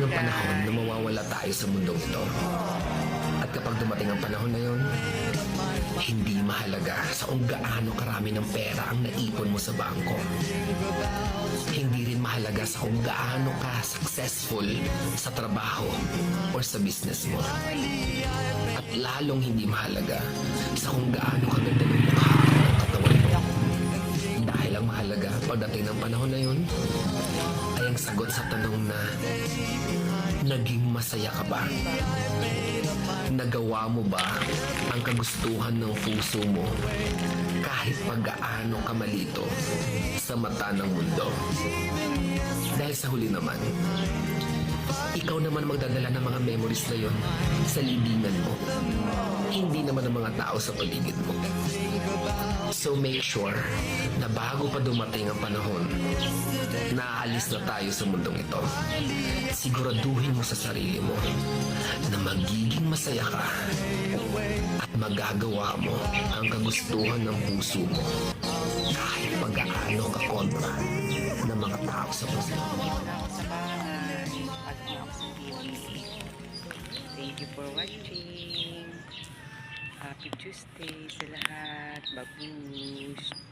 Darating ang panahon na mawawala tayo sa mundong ito. At kapag dumating ang panahon na yon, hindi mahalaga sa kung gaano karami ng pera ang naipon mo sa bangko. Hindi rin mahalaga sa kung gaano ka successful sa trabaho o sa business mo. At lalong hindi mahalaga sa kung gaano kaganda ng mukha ng katawan mo. Dahil ang mahalaga pagdating ng panahon na yun ay ang sagot sa tanong na naging masaya ka ba? Nagawa mo ba ang kagustuhan ng puso mo kahit pag-gaano ka malito sa mata ng mundo? Dahil sa huli naman, ikaw naman magdadala ng mga memories na yon sa libingan mo. Hindi naman ang mga tao sa paligid mo. So make sure na bago pa dumating ang panahon na aalis na tayo sa mundong ito, siguraduhin mo sa sarili mo na magiging masaya ka at magagawa mo ang kagustuhan ng puso mo kahit pag-aano ka kontra ng mga tao sa puso mo. Thank you for watching. Happy Tuesday sa lahat. Babush!